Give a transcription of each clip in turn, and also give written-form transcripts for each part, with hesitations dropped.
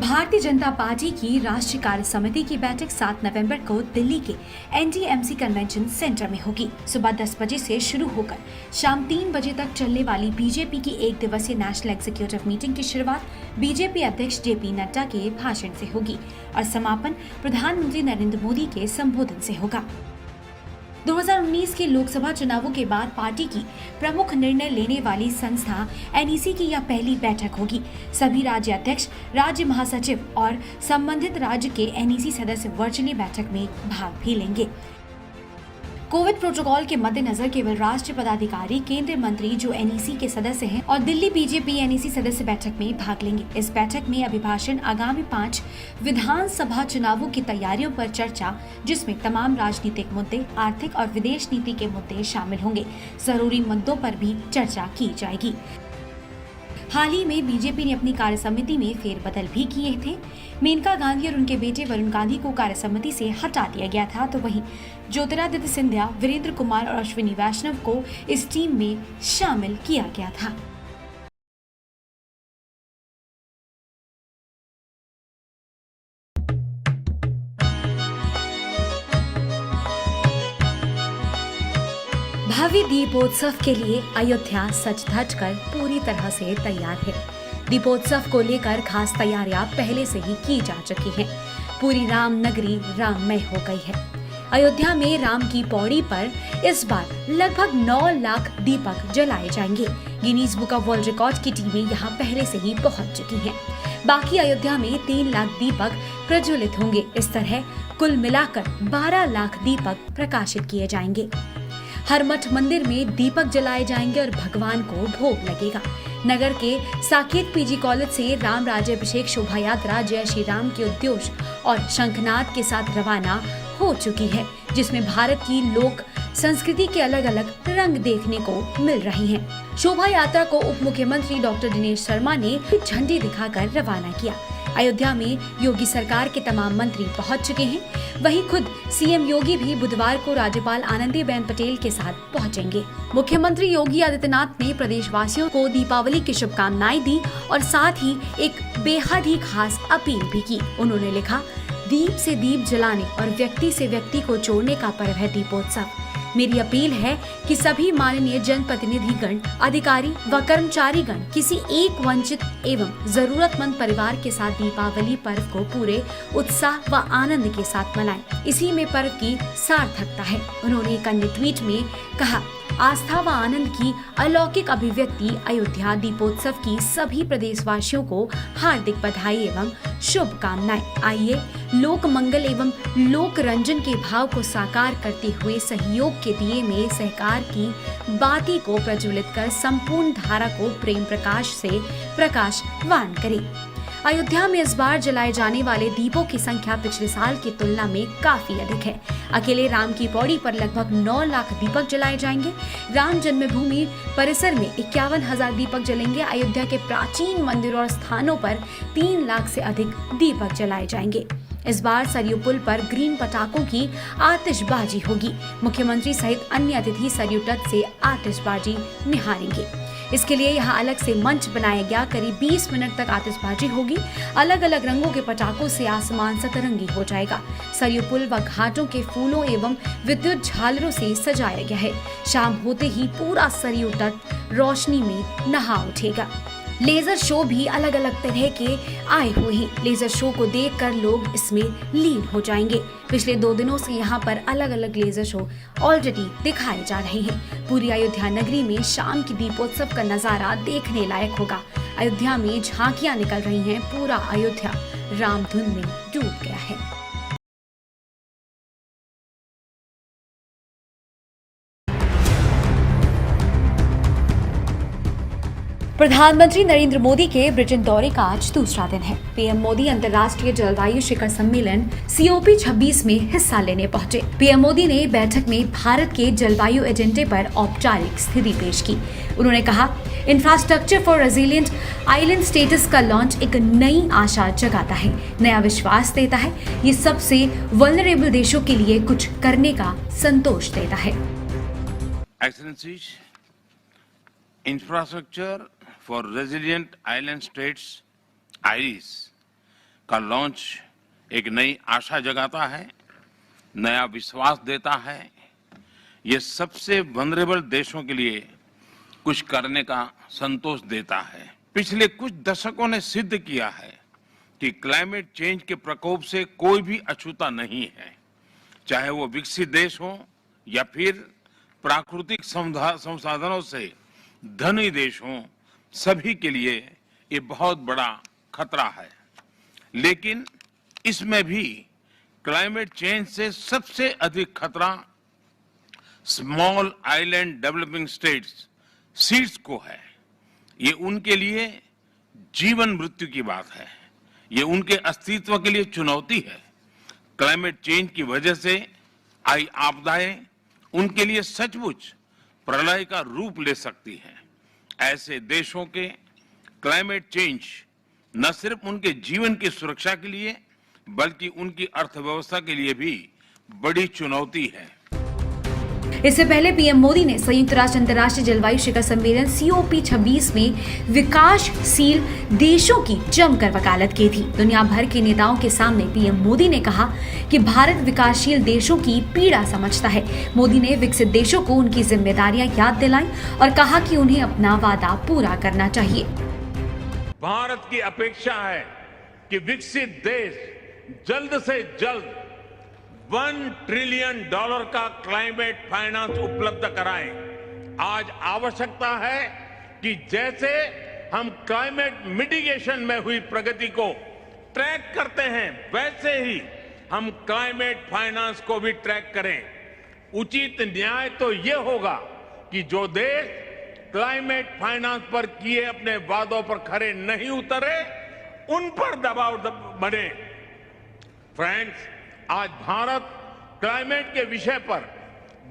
Bharatiya Janata party की राष्ट्रीय कार्य समिति की बैठक 7 नवंबर को दिल्ली के एनडीएमसी कन्वेंशन सेंटर में होगी। सुबह 10 बजे से शुरू होकर शाम 3 बजे तक चलने वाली बीजेपी की 1 दिवसीय नेशनल एग्जीक्यूटिव मीटिंग की शुरुआत बीजेपी अध्यक्ष जेपी नड्डा के भाषण से होगी और समापन प्रधानमंत्री नरेंद्र मोदी के संबोधन से होगा। 2019 के लोकसभा चुनावों के बाद पार्टी की प्रमुख निर्णय लेने वाली संस्था एनईसी की यह पहली बैठक होगी। सभी राज्य अध्यक्ष, राज्य महासचिव और संबंधित राज्य के एनईसी सदस्य वर्चुअली बैठक में भाग भी लेंगे। कोविड प्रोटोकॉल के मद्देनजर केवल राष्ट्रीय पदाधिकारी, केंद्रीय मंत्री जो एनईसी के सदस्य हैं और दिल्ली बीजेपी एनईसी सदस्य बैठक में भाग लेंगे। इस बैठक में अभिभाषण, आगामी 5 विधानसभा चुनावों की तैयारियों पर चर्चा, जिसमें तमाम राजनीतिक मुद्दे, आर्थिक और विदेश नीति के मुद्दे शामिल होंगे। जरूरी मुद्दों पर भी चर्चा की जाएगी। हाल ही में बीजेपी ने अपनी कार्य समिति में फेरबदल भी किए थे। मेनका गांधी और उनके बेटे वरुण गांधी को कार्य समिति से हटा दिया गया था, तो वहीं ज्योतिरादित्य सिंधिया, वीरेंद्र कुमार और अश्विनी वैष्णव को इस टीम में शामिल किया गया था। भव्य दीपोत्सव के लिए अयोध्या सज धज कर पूरी तरह से तैयार है। दीपोत्सव को लेकर खास तैयारियां पहले से ही की जा चुकी हैं। पूरी राम नगरी राममय हो गई है। अयोध्या में राम की पौड़ी पर इस बार लगभग 9 लाख दीपक जलाए जाएंगे। Guinness book of world record की टीमें यहां पहले से ही पहुंच चुकी हैं। बाकी अयोध्या में 3 लाख दीपक प्रज्वलित होंगे। इस तरह कुल मिलाकर 12 लाख दीपक प्रकाशित किए जाएंगे। हर मठ मंदिर में दीपक जलाए जाएंगे और भगवान को भोग लगेगा। नगर के साकेत पीजी कॉलेज से राम राज्याभिषेक शोभा यात्रा जय श्री राम के उद्घोष और शंखनाद के साथ रवाना हो चुकी है, जिसमें भारत की लोक संस्कृति के अलग अलग रंग देखने को मिल रहे हैं। शोभा यात्रा को उप मुख्यमंत्री डॉक्टर दिनेश शर्मा ने झंडी दिखाकर रवाना किया। अयोध्या में योगी सरकार के तमाम मंत्री पहुंच चुके हैं। वहीं खुद सीएम योगी भी बुधवार को राज्यपाल आनंदीबेन पटेल के साथ पहुंचेंगे। मुख्यमंत्री योगी आदित्यनाथ ने प्रदेशवासियों को दीपावली की शुभकामनाएं दी और साथ ही एक बेहद ही खास अपील भी की। उन्होंने लिखा, दीप से दीप जलाने और व्यक्ति से व्यक्ति को जोड़ने का पर्व है दीपोत्सव। मेरी अपील है कि सभी माननीय जनप्रतिनिधिगण, अधिकारी व कर्मचारीगण किसी एक वंचित एवं जरूरतमंद परिवार के साथ दीपावली पर्व को पूरे उत्साह व आनंद के साथ मनाएं। इसी में पर्व की सार्थकता है। उन्होंने एक अन्य ट्वीट में कहा, आस्था व आनंद की अलौकिक अभिव्यक्ति अयोध्या दीपोत्सव की सभी प्रदेशवासियों को हार्दिक बधाई एवं शुभकामनाएं। आइए लोक मंगल एवं लोक रंजन के भाव को साकार करते हुए सहयोग के दिए में सहकार की बाती को प्रज्वलित कर संपूर्ण धारा को प्रेम प्रकाश से प्रकाशवान करें। अयोध्या में इस बार जलाए जाने वाले दीपों की संख्या पिछले साल की तुलना में काफी अधिक है। अकेले राम की पौड़ी पर लगभग 9 लाख दीपक जलाए जाएंगे। राम जन्मभूमि परिसर में 51,000 दीपक जलेंगे। अयोध्या के प्राचीन मंदिरों और स्थानों पर 3 लाख से अधिक दीपक जलाए जाएंगे। इस बार सरयू पुल पर ग्रीन पटाखों की आतिशबाजी होगी। मुख्यमंत्री सहित अन्य अतिथि सरयू तट से आतिशबाजी निहारेंगे। इसके लिए यहाँ अलग से मंच बनाया गया। करीब 20 मिनट तक आतिशबाजी होगी। अलग अलग रंगों के पटाखों से आसमान सतरंगी हो जाएगा। सरयू पुल व घाटों के फूलों एवं विद्युत झालरों से सजाया गया है। शाम होते ही पूरा सरयू तट रोशनी में नहा उठेगा। लेजर शो भी अलग अलग तरह के आए हुए हैं। लेजर शो को देखकर लोग इसमें लीन हो जाएंगे। पिछले 2 दिनों से यहाँ पर अलग अलग लेजर शो ऑलरेडी दिखाए जा रहे हैं। पूरी अयोध्या नगरी में शाम की दीपोत्सव का नजारा देखने लायक होगा। अयोध्या में झांकियां निकल रही हैं। पूरा अयोध्या रामधुन में डूब गया है। प्रधानमंत्री नरेंद्र मोदी के ब्रिटेन दौरे का आज दूसरा दिन है। पीएम मोदी अंतर्राष्ट्रीय जलवायु शिखर सम्मेलन COP 26 में हिस्सा लेने पहुंचे। पीएम मोदी ने बैठक में भारत के जलवायु एजेंडे पर औपचारिक स्थिति पेश की। उन्होंने कहा, infrastructure for resilient island status का लॉन्च एक नई आशा जगाता है, नया विश्वास देता है। ये सबसे वल्नरेबल देशों के लिए कुछ करने का संतोष देता है। Infrastructure for Resilient Island States, IRIS, का लॉन्च एक नई आशा जगाता है, नया विश्वास देता है। ये सबसे वनरेबल देशों के लिए कुछ करने का संतोष देता है। पिछले कुछ दशकों ने सिद्ध किया है कि क्लाइमेट चेंज के प्रकोप से कोई भी अछूता नहीं है, चाहे वो विकसित देश हो या फिर प्राकृतिक संसाधनों से धनी देश हो, सभी के लिए ये बहुत बड़ा खतरा है। लेकिन इसमें भी क्लाइमेट चेंज से सबसे अधिक खतरा small island developing states seeds को है। ये उनके लिए जीवन मृत्यु की बात है, ये उनके अस्तित्व के लिए चुनौती है। क्लाइमेट चेंज की वजह से आई आपदाएं उनके लिए सचमुच प्रलय का रूप ले सकती है। ऐसे देशों के क्लाइमेट चेंज न सिर्फ उनके जीवन की सुरक्षा के लिए बल्कि उनकी अर्थव्यवस्था के लिए भी बड़ी चुनौती है। इससे पहले पीएम मोदी ने संयुक्त राष्ट्र अंतर्राष्ट्रीय जलवायु शिखर सम्मेलन COP26 में विकासशील देशों की जमकर वकालत की थी। दुनिया भर के नेताओं के सामने पीएम मोदी ने कहा कि भारत विकासशील देशों की पीड़ा समझता है। मोदी ने विकसित देशों को उनकी जिम्मेदारियां याद दिलाई और कहा कि उन्हें अपना वादा पूरा करना चाहिए। भारत की अपेक्षा है कि विकसित देश जल्द से जल्द $1 ट्रिलियन का क्लाइमेट फाइनेंस उपलब्ध कराएं। आज आवश्यकता है कि जैसे हम क्लाइमेट मिटिगेशन में हुई प्रगति को ट्रैक करते हैं, वैसे ही हम क्लाइमेट फाइनेंस को भी ट्रैक करें। उचित न्याय तो ये होगा कि जो देश क्लाइमेट फाइनेंस पर किए अपने वादों पर खरे नहीं उतरे, उन पर दबाव बने। फ्रेंड्स, आज भारत क्लाइमेट के विषय पर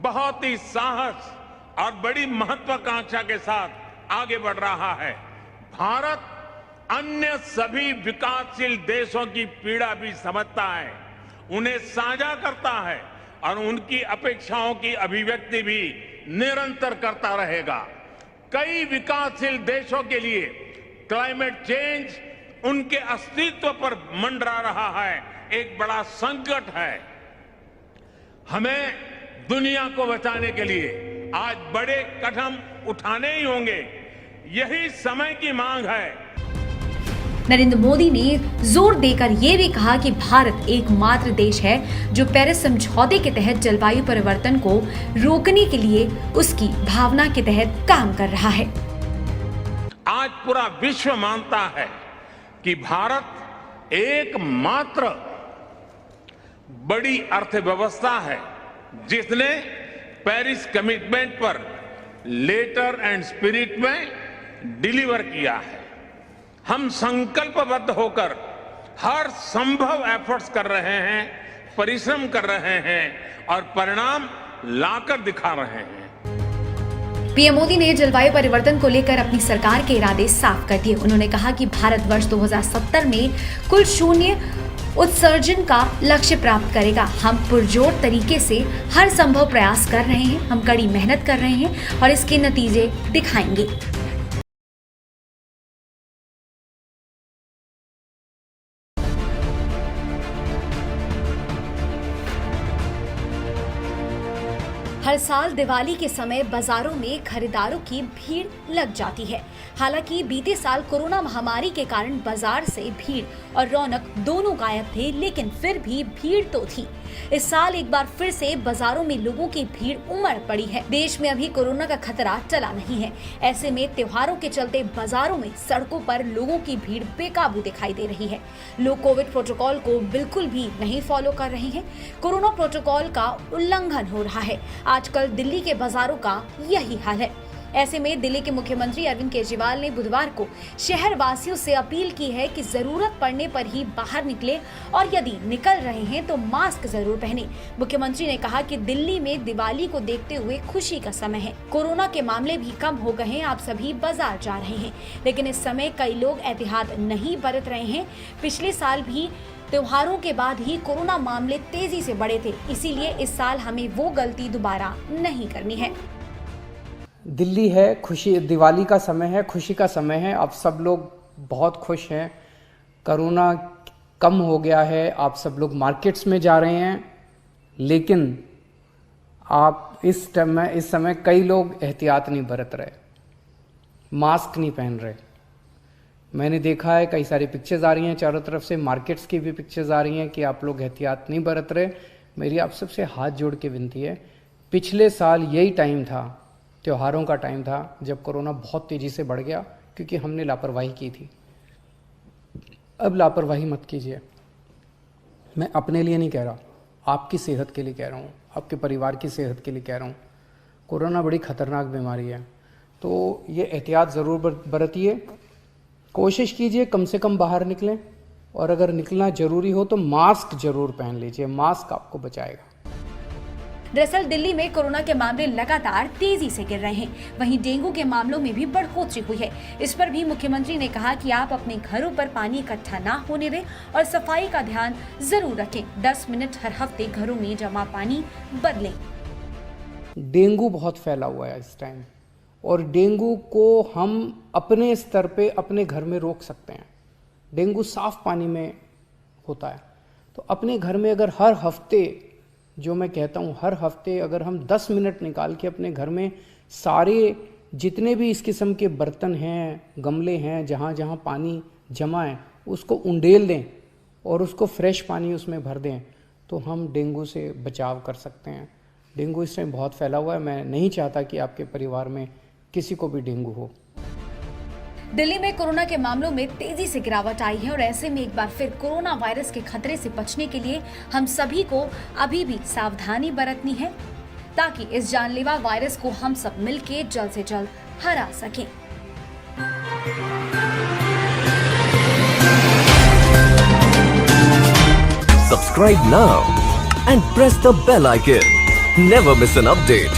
बहुत ही साहस और बड़ी महत्वाकांक्षा के साथ आगे बढ़ रहा है। भारत अन्य सभी विकासशील देशों की पीड़ा भी समझता है, उन्हें साझा करता है और उनकी अपेक्षाओं की अभिव्यक्ति भी निरंतर करता रहेगा। कई विकासशील देशों के लिए क्लाइमेट चेंज उनके अस्तित्व पर मंडरा रहा है, एक बड़ा संकट है। हमें दुनिया को बचाने के लिए आज बड़े कदम उठाने ही होंगे, यही समय की मांग है। नरेंद्र मोदी ने जोर देकर ये भी कहा कि भारत एकमात्र देश है जो पेरिस समझौते के तहत जलवायु परिवर्तन को रोकने के लिए उसकी भावना के तहत काम कर रहा है। आज पूरा विश्व मानता है कि भारत एकमात्र बड़ी अर्थव्यवस्था है जिसने पेरिस कमिटमेंट पर लेटर एंड स्पिरिट में डिलीवर किया है। हम संकल्पबद्ध होकर हर संभव एफर्ट्स कर रहे हैं, परिश्रम कर रहे हैं और परिणाम लाकर दिखा रहे हैं। पीएम मोदी ने जलवायु परिवर्तन को लेकर अपनी सरकार के इरादे साफ कर दिए। उन्होंने कहा कि भारत वर्ष 2070 में कुल शून्य उत्सर्जन का लक्ष्य प्राप्त करेगा। हम पुरजोर तरीके से हर संभव प्रयास कर रहे हैं, हम कड़ी मेहनत कर रहे हैं और इसके नतीजे दिखाएंगे। हर साल दिवाली के समय बाजारों में खरीदारों की भीड़ लग जाती है। हालांकि बीते साल कोरोना महामारी के कारण बाजार से भीड़ और रौनक दोनों गायब थे, लेकिन फिर भी भीड़ तो थी। इस साल एक बार फिर से बाजारों में लोगों की भीड़ उमड़ पड़ी है। देश में अभी कोरोना का खतरा चला नहीं है। ऐसे में त्योहारों के चलते बाजारों में, सड़कों पर लोगों की भीड़ बेकाबू दिखाई दे रही है। लोग कोविड प्रोटोकॉल को बिल्कुल भी नहीं फॉलो कर रहे हैं। कोरोना प्रोटोकॉल का उल्लंघन हो रहा है। आजकल दिल्ली के बाजारों का यही हाल है। ऐसे में दिल्ली के मुख्यमंत्री अरविंद केजरीवाल ने बुधवार को शहर वासियों से अपील की है कि जरूरत पड़ने पर ही बाहर निकले और यदि निकल रहे हैं तो मास्क जरूर पहने। मुख्यमंत्री ने कहा कि दिल्ली में दिवाली को देखते हुए खुशी का समय है। कोरोना के मामले भी कम हो गए हैं, आप सभी बाजार जा रहे हैं, लेकिन इस समय कई लोग एहतियात नहीं बरत रहे हैं। पिछले साल भी त्योहारों के बाद ही कोरोना मामले तेजी से बढ़े थे, इसीलिए इस साल हमें वो गलती दोबारा नहीं करनी है। दिल्ली है, खुशी, दिवाली का समय है, खुशी का समय है। अब सब लोग बहुत खुश हैं। कोरोना कम हो गया है, आप सब लोग मार्केट्स में जा रहे हैं, लेकिन आप इस समय कई लोग एहतियात नहीं बरत रहे, मास्क नहीं पहन रहे। मैंने देखा है कई सारी पिक्चर्स आ रही हैं चारों तरफ से, मार्केट्स की भी पिक्चर्स आ रही हैं कि आप लोग एहतियात नहीं बरत रहे। मेरी आप सबसे हाथ जोड़ के विनती है, पिछले साल यही टाइम था, त्योहारों का टाइम था, जब कोरोना बहुत तेज़ी से बढ़ गया क्योंकि हमने लापरवाही की थी। अब लापरवाही मत कीजिए। मैं अपने लिए नहीं कह रहा, आपकी सेहत के लिए कह रहा हूँ, आपके परिवार की सेहत के लिए कह रहा हूँ। कोरोना बड़ी ख़तरनाक बीमारी है, तो ये एहतियात ज़रूर बरतिए। कोशिश कीजिए कम से कम बाहर निकलें, और अगर निकलना ज़रूरी हो तो मास्क ज़रूर पहन लीजिए, मास्क आपको बचाएगा। दरअसल दिल्ली में कोरोना के मामले लगातार तेजी से गिर रहे हैं। वहीं डेंगू के मामलों में भी बढ़ोतरी हुई है। इस पर भी मुख्यमंत्री ने कहा कि आप अपने घरों पर पानी इकट्ठा ना होने दें और सफाई का ध्यान जरूर रखें। 10 मिनट हर हफ्ते घरों में जमा पानी बदलें। डेंगू बहुत फैला हुआ है इस टाइम, और डेंगू को हम अपने स्तर पे अपने घर में रोक सकते हैं। डेंगू साफ पानी में होता है, तो अपने घर में अगर हर हफ्ते, जो मैं कहता हूँ हर हफ्ते अगर हम 10 मिनट निकाल के अपने घर में सारे जितने भी इस किस्म के बर्तन हैं, गमले हैं, जहाँ जहाँ पानी जमा है, उसको उंडेल दें और उसको फ्रेश पानी उसमें भर दें, तो हम डेंगू से बचाव कर सकते हैं। डेंगू इस टाइम बहुत फैला हुआ है, मैं नहीं चाहता कि आपके परिवार में किसी को भी डेंगू हो। दिल्ली में कोरोना के मामलों में तेजी से गिरावट आई है और ऐसे में एक बार फिर कोरोना वायरस के खतरे से बचने के लिए हम सभी को अभी भी सावधानी बरतनी है, ताकि इस जानलेवा वायरस को हम सब मिलकर जल्द से जल्द हरा सकें। Subscribe now and press the bell icon. Never miss an update.